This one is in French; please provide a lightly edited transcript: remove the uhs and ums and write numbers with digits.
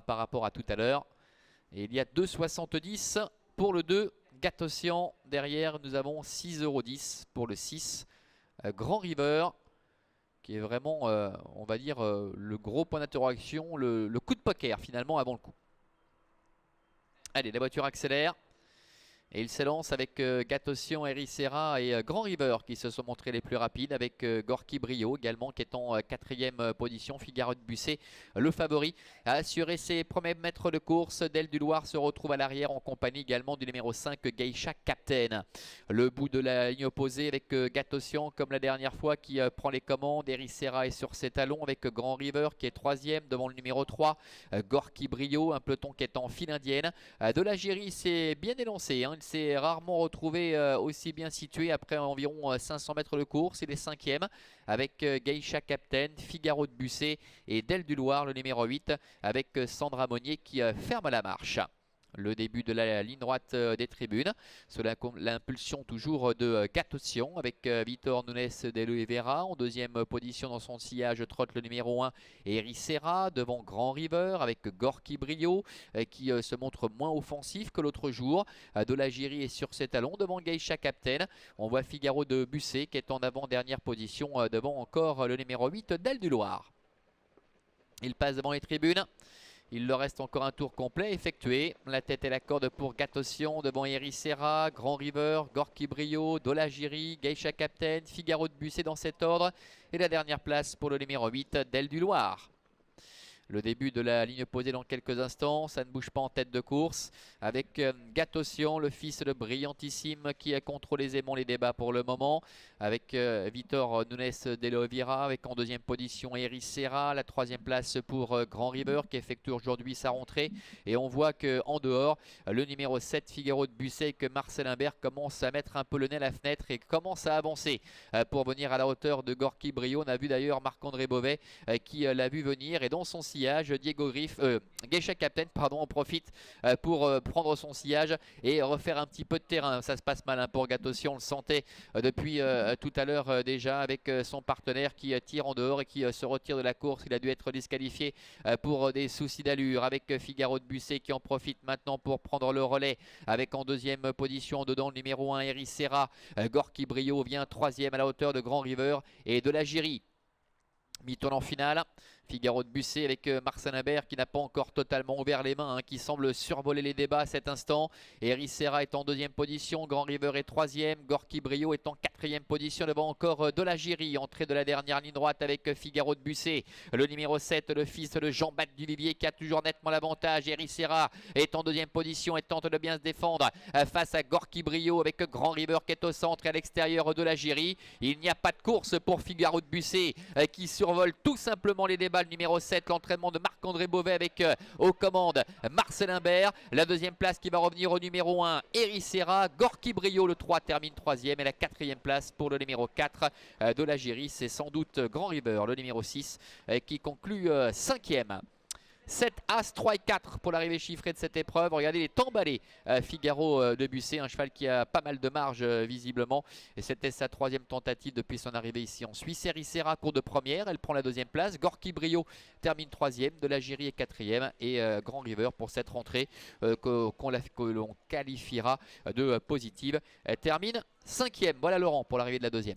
par rapport à tout à l'heure. Et il y a 2,70 pour le 2, Gatosian. Derrière, nous avons 6,10 € pour le 6, Grand River, qui est vraiment, on va dire, le gros point d'interrogation, le coup de poker finalement avant le coup. Allez, la voiture accélère. Et il s'élance avec Gatosian, Ericeira et Grand River qui se sont montrés les plus rapides, avec Gorky Brio également qui est en 4e position. Figaro de Busset, le favori, a assuré ses premiers mètres de course. Del du Loir se retrouve à l'arrière en compagnie également du numéro 5, Geisha Captain. Le bout de la ligne opposée avec Gatosian comme la dernière fois qui prend les commandes. Ericeira est sur ses talons avec Grand River qui est 3e devant le numéro 3, Gorky Brio, un peloton qui est en file indienne. De la Géry s'est bien élancé, hein. Il s'est rarement retrouvé aussi bien situé après environ 500 mètres de course. Il est 5e avec Geisha Captain, Figaro de Busset et Del du Loir, le numéro 8, avec Sandra Monnier qui ferme la marche. Le début de la ligne droite des tribunes, sous l'impulsion toujours de Gatosian avec Vitor Nunes de Oliveira. En 2e position dans son sillage trotte le numéro 1, Ericeira, devant Grand River avec Gorky Brio qui se montre moins offensif que l'autre jour. De la Géry est sur ses talons devant Geisha Captain. On voit Figaro de Busset qui est en avant-dernière position devant encore le numéro 8, Del du Loir. Il passe devant les tribunes. Il leur reste encore un tour complet effectué. La tête et la corde pour Gatosian devant Ericeira, Grand River, Gorky Brio, de la Géry, Geisha Captain, Figaro de Busset dans cet ordre. Et la dernière place pour le numéro 8, Del du Loir. Le début de la ligne posée dans quelques instants, ça ne bouge pas en tête de course, avec Gatosian, le fils de Brillantissime, qui contrôle aisément les débats pour le moment, avec Vitor Nunes de Oliveira, avec en 2e position Ericeira, la 3e place pour Grand River, qui effectue aujourd'hui sa rentrée. Et on voit qu'en dehors, le numéro 7, Figaro de Busset, que Marcel Imbert commence à mettre un peu le nez à la fenêtre et commence à avancer pour venir à la hauteur de Gorky Brio. On a vu d'ailleurs Marc-André Beauvais qui l'a vu venir, et dans son sillage, Diego Griff, Geisha Captain en profite pour prendre son sillage et refaire un petit peu de terrain. Ça se passe mal pour Gatosian, on le sentait depuis tout à l'heure déjà, avec son partenaire qui tire en dehors et qui se retire de la course. Il a dû être disqualifié pour des soucis d'allure, avec Figaro de Busset qui en profite maintenant pour prendre le relais, avec en 2e position dedans le numéro 1, Ericeira. Gorky Brio vient 3e à la hauteur de Grand River et de la Géry. Mi-tournant final, Figaro de Busset avec Marcel Imbert qui n'a pas encore totalement ouvert les mains, qui semble survoler les débats à cet instant. Ericeira est en 2e position, Grand River est 3e, Gorky Brio est en 4e position devant encore de la Géry. Entrée de la dernière ligne droite avec Figaro de Busset, le numéro 7, le fils de Jean-Baptiste Duvivier qui a toujours nettement l'avantage. Ericeira est en 2e position et tente de bien se défendre face à Gorky Brio avec Grand River qui est au centre et à l'extérieur de la Géry. Il n'y a pas de course pour Figaro de Busset qui survole tout simplement les débats. Le numéro 7, l'entraînement de Marc-André Beauvais avec aux commandes Marcel Imbert. La 2e place qui va revenir au numéro 1, Ericeira. Gorky Brio, le 3, termine 3e. Et la 4e place pour le numéro 4 de la Géry, c'est sans doute Grand River, le numéro 6, qui conclut 5e. 7, As, 3 et 4 pour l'arrivée chiffrée de cette épreuve. Regardez les t'emballés Figaro de Busset, un cheval qui a pas mal de marge visiblement. Et c'était sa 3e tentative depuis son arrivée ici en Suisse. Ericeira court de première, elle prend la 2e place. Gorky Brio termine 3e, de la Géry est 4e. Et Grand River pour cette rentrée que l'on qualifiera de positive termine 5e. Voilà Laurent pour l'arrivée de la 2e.